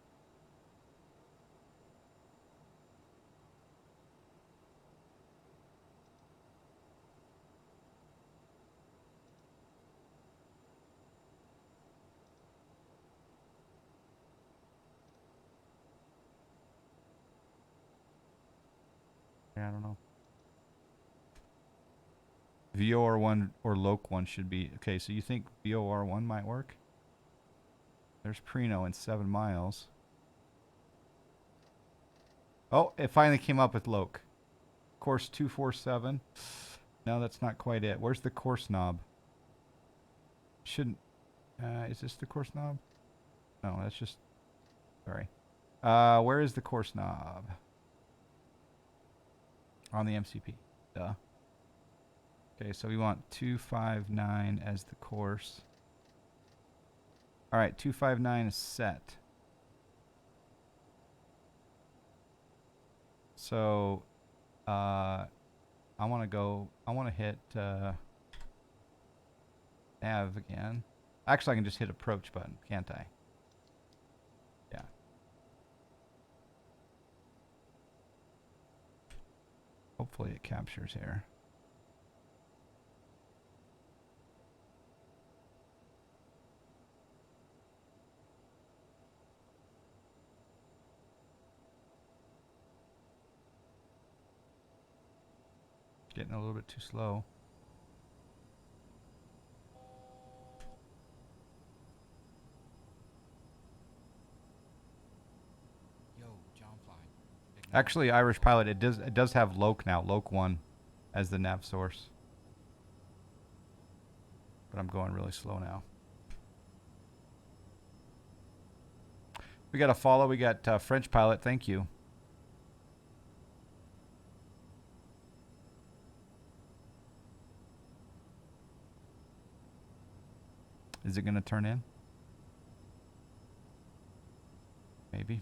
Yeah, I don't know. VOR1 or LOC1 should be... Okay, so you think VOR1 might work? There's Preno in 7 miles. Oh, it finally came up with LOC. Course 247. No, that's not quite it. Where's the course knob? Shouldn't. Is this the course knob? No, that's just. Sorry. Where is the course knob? On the MCP. Duh. Okay, so we want 259 as the course. All right, 259 is set. So, I want to hit nav again. Actually, I can just hit approach button, can't I? Yeah. Hopefully it captures here. Getting a little bit too slow. Actually, Irish Pilot, it does have Loc now, Loc 1 as the nav source. But I'm going really slow now. We got a follow. We got French Pilot. Thank you. Is it going to turn in? Maybe.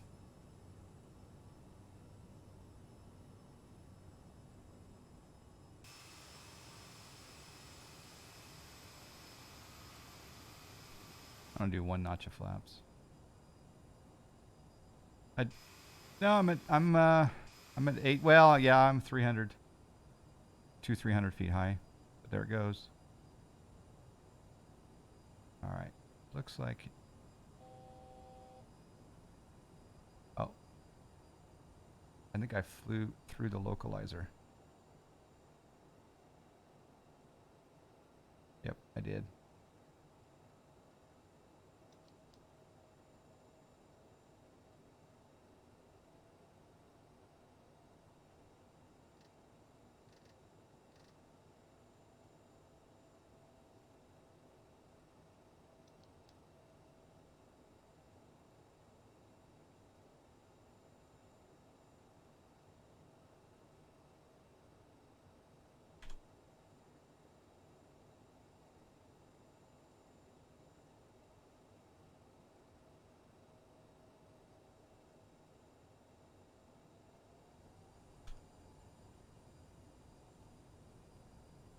I'm gonna do 1 notch of flaps. No, I'm at 8. Well, yeah, I'm 300, 300 feet high. But there it goes. All right, looks like. Oh, I think I flew through the localizer. Yep, I did.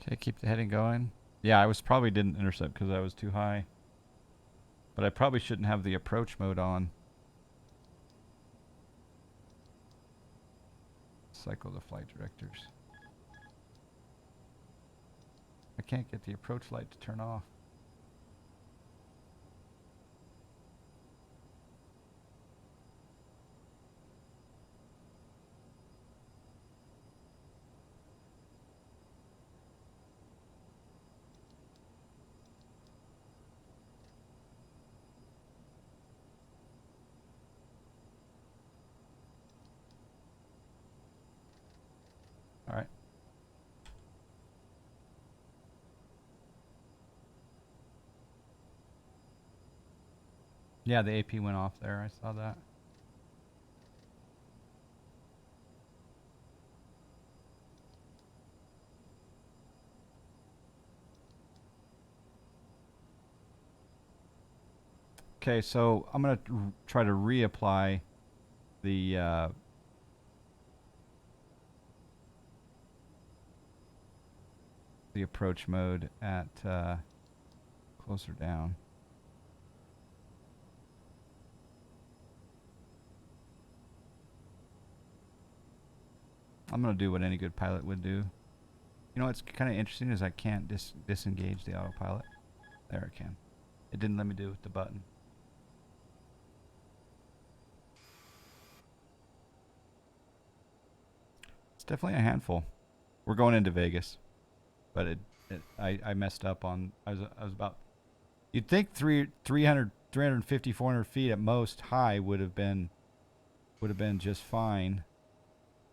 Okay, keep the heading going. Yeah, I probably didn't intercept because I was too high. But I probably shouldn't have the approach mode on. Cycle the flight directors. I can't get the approach light to turn off. All right. Yeah, the AP went off there. I saw that. Okay, so I'm going to try to reapply the approach mode at closer down. I'm going to do what any good pilot would do. You know what's kind of interesting is I can't disengage the autopilot. There I can. It didn't let me do it with the button. It's definitely a handful. We're going into Vegas, but I messed up on. I was about. You'd think 350, 400 feet at most high would have been just fine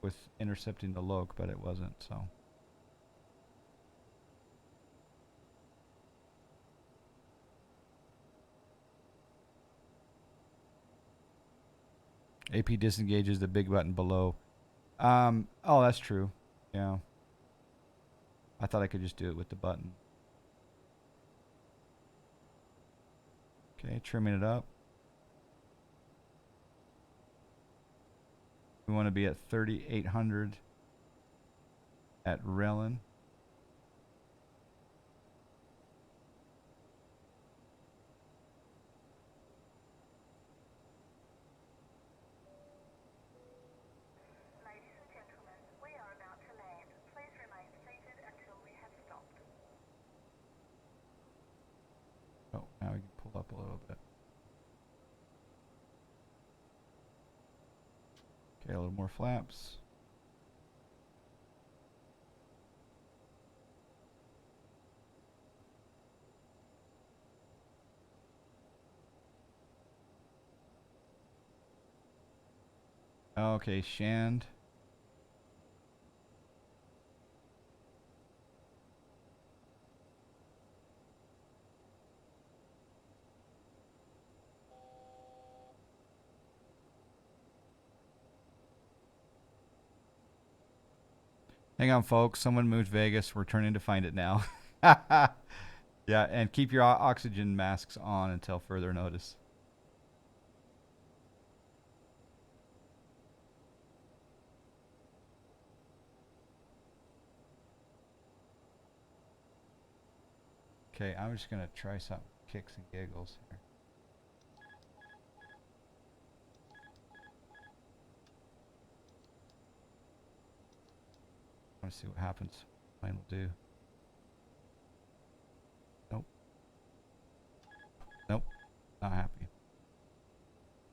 with intercepting the Loc, but it wasn't. So. AP disengages the big button below. Oh, that's true. Yeah. I thought I could just do it with the button. Okay, trimming it up. We want to be at 3,800 at Relin. Oh, now we can pull up a little bit. Okay, a little more flaps. Okay, Shand. Hang on, folks. Someone moved Vegas. We're turning to find it now. Yeah, and keep your oxygen masks on until further notice. Okay, I'm just going to try some kicks and giggles here. I want to see what happens. Mine will do. Nope. Nope. Not happy.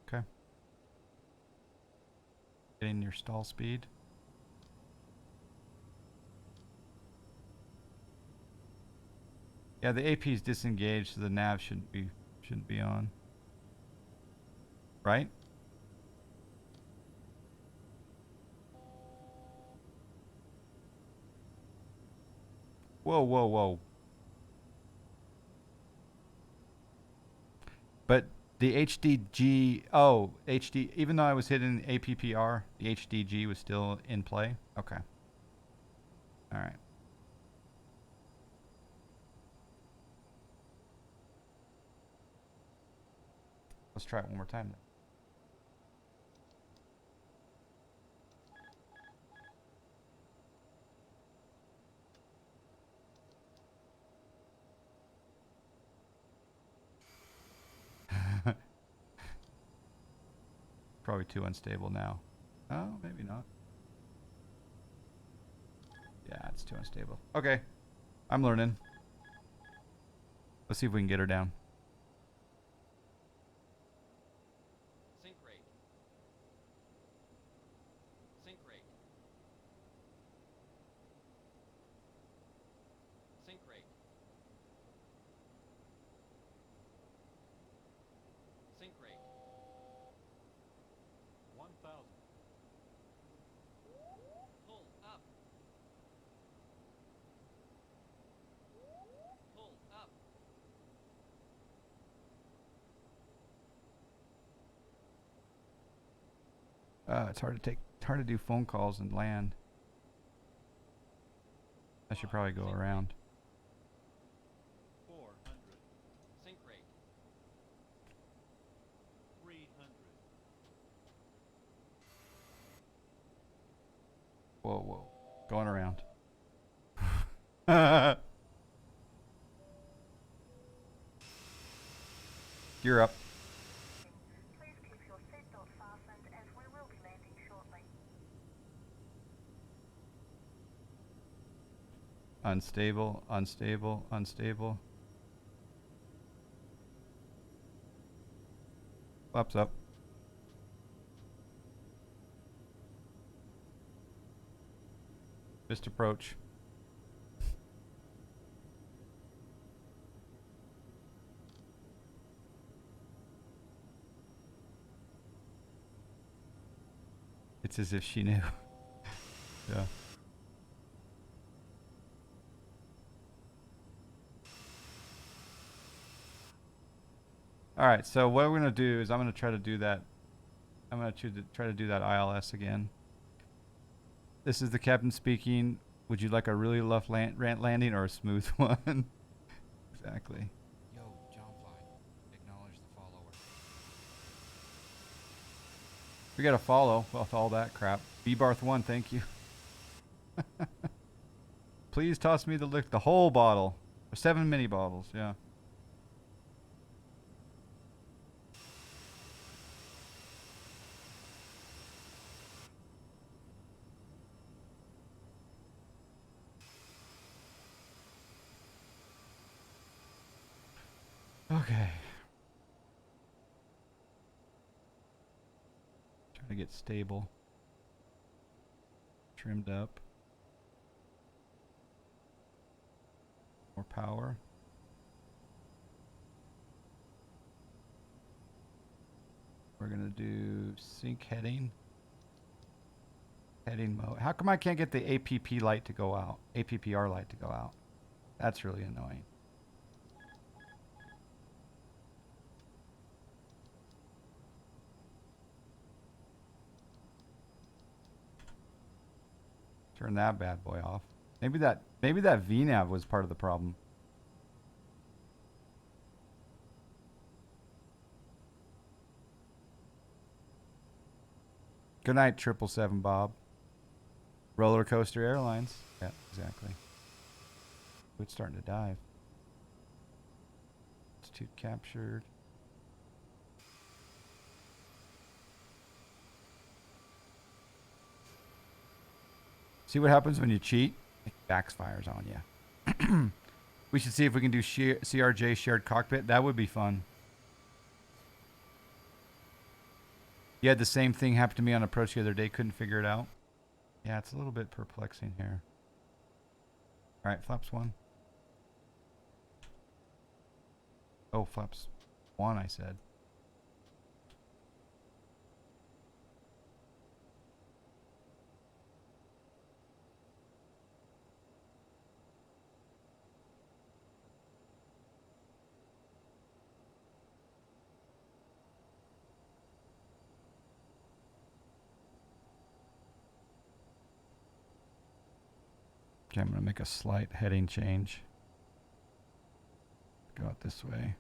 Okay. Getting your stall speed. Yeah, the AP is disengaged, so the nav shouldn't be on. Right? Whoa, whoa, whoa. But the HDG, oh, HD, even though I was hitting APPR, the HDG was still in play? Okay. All right. Let's try it one more time then. Probably too unstable now. Oh, maybe not. Yeah, it's too unstable. Okay. I'm learning. Let's see if we can get her down. Sync rate. Sync rate. Sync rate. Sync rate. 1,000. Pull up. Pull up. It's hard to do phone calls and land. I should probably go around. 400. Sync rate. 300. Whoa, whoa. Going around. You're up. Please keep your seatbelt fastened as we will be landing shortly. Unstable, unstable, unstable. Flaps up. Just approach. It's as if she knew. Yeah. All right, so what we're going to do is I'm going to try to do that I'm gonna try to do that ILS again. This is the captain speaking. Would you like a really rough landing or a smooth one? Exactly. Yo, John Fly. Acknowledge the follower. We got a follow with all that crap. B-Barth1, thank you. Please toss me the whole bottle. 7 mini bottles, yeah. Okay. Trying to get stable. Trimmed up. More power. We're gonna do sync heading. Heading mode. How come I can't get the APP light to go out? APPR light to go out. That's really annoying. Turn that bad boy off. Maybe that VNAV was part of the problem. Good night, 777 Bob. Roller Coaster Airlines. Yeah, exactly. It's starting to dive. Altitude captured. See what happens when you cheat? It backfires on you. We should see if we can do CRJ shared cockpit. That would be fun. You had the same thing happen to me on approach the other day. Couldn't figure it out. Yeah, it's a little bit perplexing here. All right, flaps 1. Oh, flaps 1, I said. Okay, I'm going to make a slight heading change. Go out this way.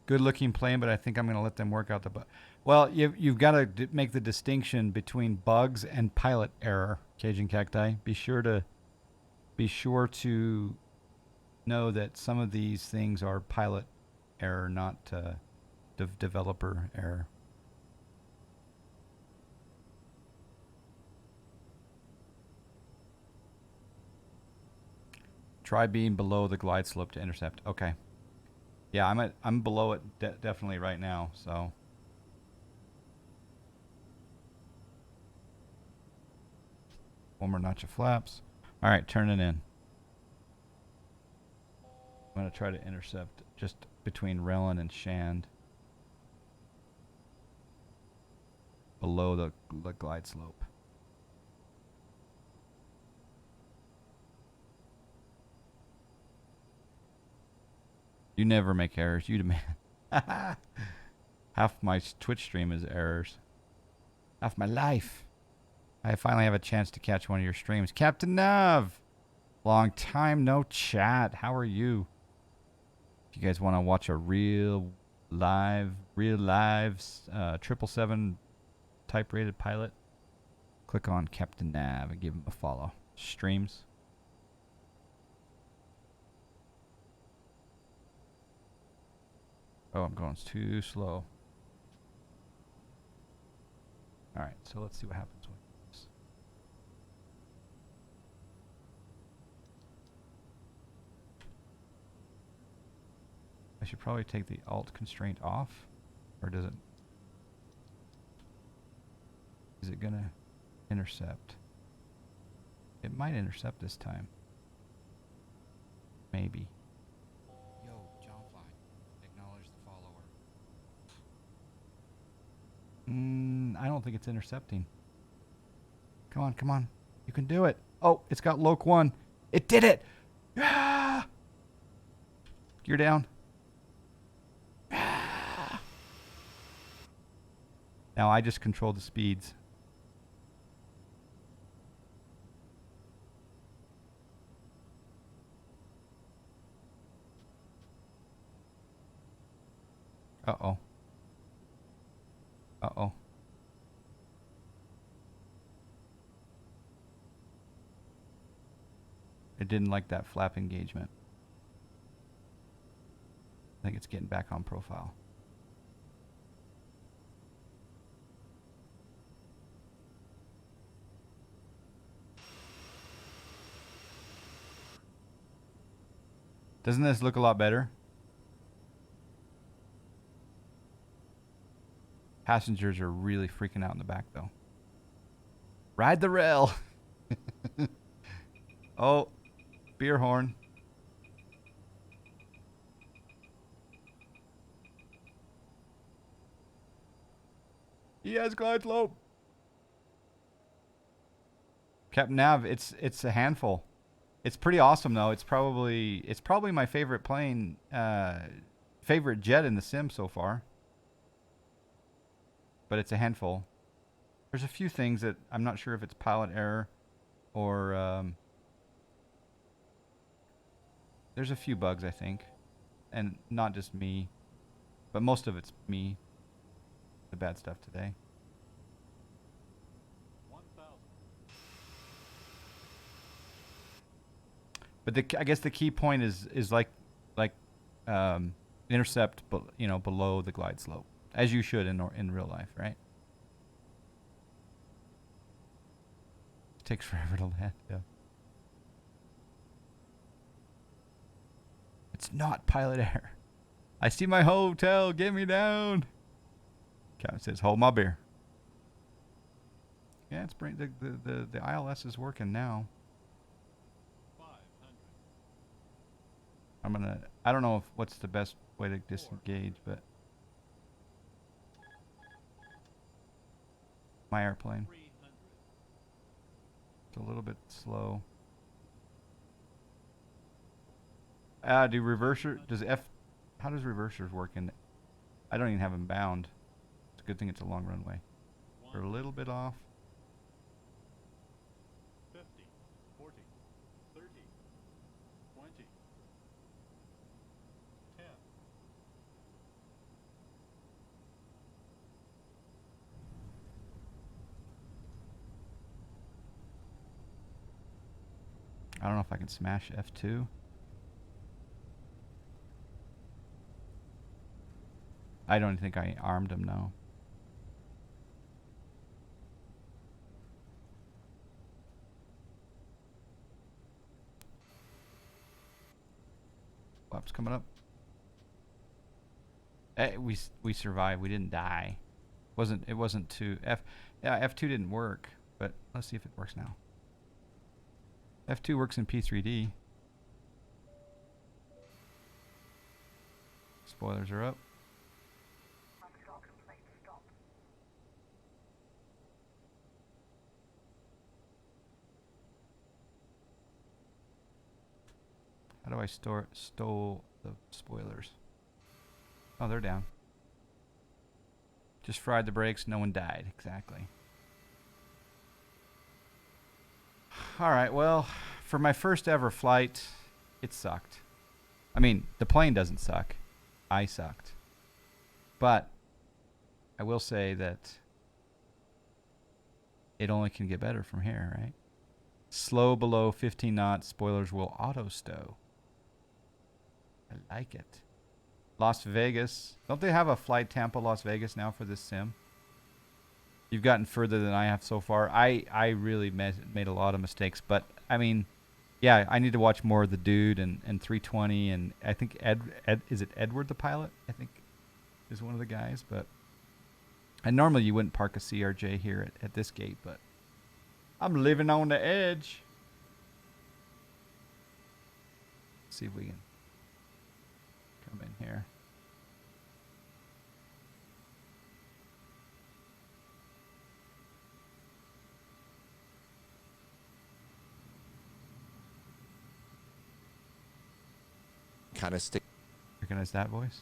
Good looking plane, but I think I'm going to let them work out the bug. Well, you've got to make the distinction between bugs and pilot error, Cajun Cacti. Be sure to know that some of these things are pilot error, not developer error. Try being below the glide slope to intercept. Okay. Yeah, I'm below it definitely right now, so. One more notch of flaps. All right, turning in. I'm going to try to intercept just between Relin and Shand. Below the glide slope. You never make errors. You demand. Half my Twitch stream is errors. Half my life. I finally have a chance to catch one of your streams. Captain Nav! Long time no chat. How are you? If you guys want to watch a real live 777 type rated pilot, click on Captain Nav and give him a follow. Streams. Oh, I'm going too slow. All right, so let's see what happens with this. I should probably take the alt constraint off, or does it? Is it gonna intercept? It might intercept this time. Maybe. Yo, John Fly. Acknowledge the follower. I don't think it's intercepting. Come on, come on. You can do it. Oh, it's got Loc 1. It did it! Ah! Gear down. Ah! Now I just control the speeds. Uh-oh. Uh-oh. It didn't like that flap engagement. I think it's getting back on profile. Doesn't this look a lot better? Passengers are really freaking out in the back, though. Ride the rail. Oh, beer horn. He has glide slope. Captain Nav, it's a handful. It's pretty awesome though. It's probably my favorite plane, favorite jet in the sim so far. But it's a handful. There's a few things that I'm not sure if it's pilot error or there's a few bugs I think, and not just me, but most of it's me. The bad stuff today. 1,000. But I guess the key point is like intercept, but you know, below the glide slope, as you should in real life, right? It takes forever to land. Yeah. It's not pilot error. I see my hotel. Get me down. Captain says, "Hold my beer." Yeah, it's the ILS is working now. 500. I don't know what's the best way to disengage, but my airplane. 300. It's a little bit slow. Do reverser, how does reversers work in? I don't even have them bound. It's a good thing it's a long runway. They're a little bit off. 50, 40, 30, 20, 10. I don't know if I can smash F2. I don't think I armed him, no. Flap's coming up. Hey, we survived. We didn't die. It wasn't too F2 didn't work, but let's see if it works now. F2 works in P3D. Spoilers are up. Stop complete. Stop. How do I stole the spoilers? Oh, they're down. Just fried the brakes. No one died. Exactly. All right. Well, for my first ever flight, it sucked. I mean, the plane doesn't suck. I sucked. But I will say that it only can get better from here, right? Slow below 15 knots. Spoilers will auto stow. I like it. Las Vegas. Don't they have a flight Tampa Las Vegas now for this sim? You've gotten further than I have so far. I really made a lot of mistakes, but I mean, yeah, I need to watch more of the dude and 320 and I think is it Edward the pilot? I think is one of the guys, but and normally you wouldn't park a CRJ here at this gate, but I'm living on the edge. Let's see if we can come in here. Kind of stick. Recognize that voice?